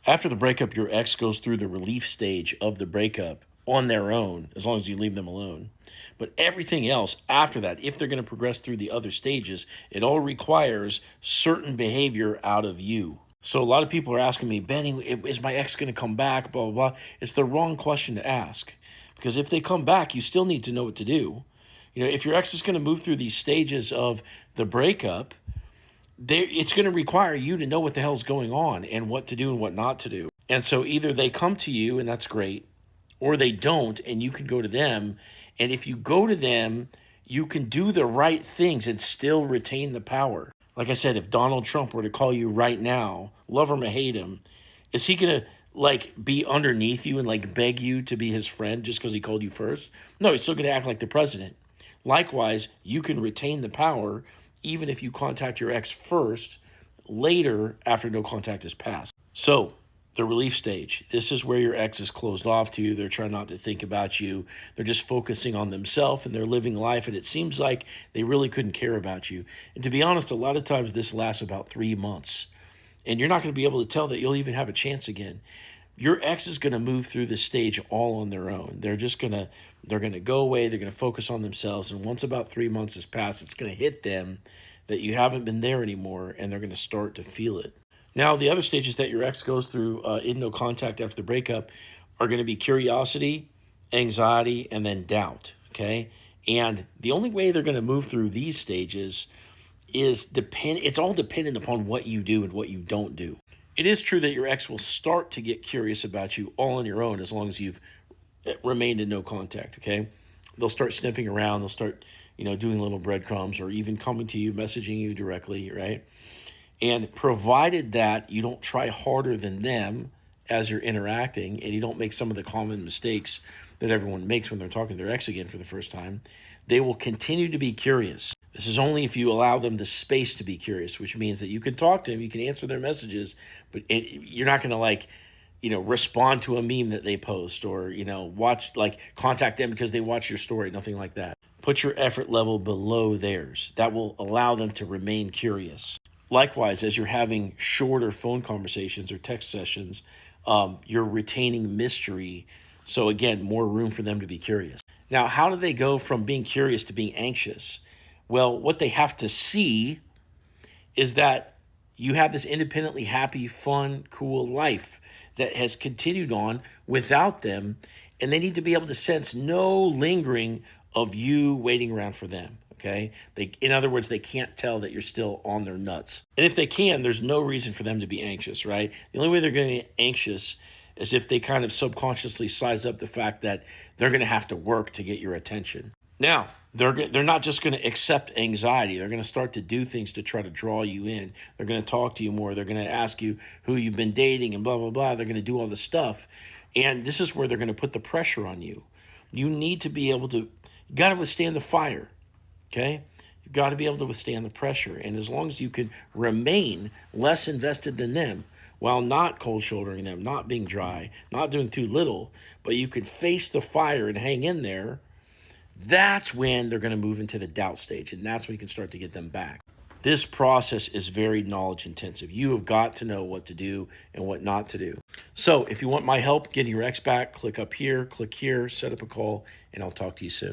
After the breakup, your ex goes through the relief stage of the breakup on their own, as long as you leave them alone. But everything else after that, if they're going to progress through the other stages, it all requires certain behavior out of you. So a lot of people are asking me, Benny, is my ex going to come back? Blah, blah, blah. It's the wrong question to ask. Because if they come back, you still need to know what to do. If your ex is going to move through these stages of the breakup, it's going to require you to know what the hell's going on and what to do and what not to do. And so either they come to you, and that's great, or they don't, and you can go to them. And if you go to them, you can do the right things and still retain the power. Like I said, if Donald Trump were to call you right now, love him or hate him, is he going to be underneath you and beg you to be his friend just because he called you first? No, he's still going to act like the president. Likewise, you can retain the power even if you contact your ex first, later after no contact has passed. So, the relief stage. This is where your ex is closed off to you. They're trying not to think about you. They're just focusing on themselves and they're living life. And it seems like they really couldn't care about you. And to be honest, a lot of times this lasts about 3 months. And you're not going to be able to tell that you'll even have a chance again. Your ex is going to move through this stage all on their own. They're going to go away. They're going to focus on themselves. And once about 3 months has passed, it's going to hit them that you haven't been there anymore. And they're going to start to feel it. Now, the other stages that your ex goes through in no contact after the breakup are going to be curiosity, anxiety, and then doubt, okay? And the only way they're going to move through these stages is it's all dependent upon what you do and what you don't do. It is true that your ex will start to get curious about you all on your own as long as you've remained in no contact, okay? They'll start sniffing around. They'll start, doing little breadcrumbs or even coming to you, messaging you directly, right? And provided that you don't try harder than them as you're interacting and you don't make some of the common mistakes that everyone makes when they're talking to their ex again for the first time, they will continue to be curious. This is only if you allow them the space to be curious, which means that you can talk to them, you can answer their messages, but you're not going to respond to a meme that they post or, contact them because they watch your story, nothing like that. Put your effort level below theirs. That will allow them to remain curious. Likewise, as you're having shorter phone conversations or text sessions, you're retaining mystery. So again, more room for them to be curious. Now, how do they go from being curious to being anxious? Well, what they have to see is that you have this independently happy, fun, cool life that has continued on without them. And they need to be able to sense no lingering of you waiting around for them. Okay. In other words, they can't tell that you're still on their nuts. And if they can, there's no reason for them to be anxious, right? The only way they're going to get anxious is if they kind of subconsciously size up the fact that they're going to have to work to get your attention. Now, they're not just going to accept anxiety. They're going to start to do things to try to draw you in. They're going to talk to you more. They're going to ask you who you've been dating and blah, blah, blah. They're going to do all this stuff. And this is where they're going to put the pressure on you. You need to be able to, you got to withstand the fire. Okay? You've got to be able to withstand the pressure. And as long as you can remain less invested than them while not cold shouldering them, not being dry, not doing too little, but you can face the fire and hang in there, that's when they're going to move into the doubt stage. And that's when you can start to get them back. This process is very knowledge intensive. You have got to know what to do and what not to do. So if you want my help getting your ex back, click up here, click here, set up a call, and I'll talk to you soon.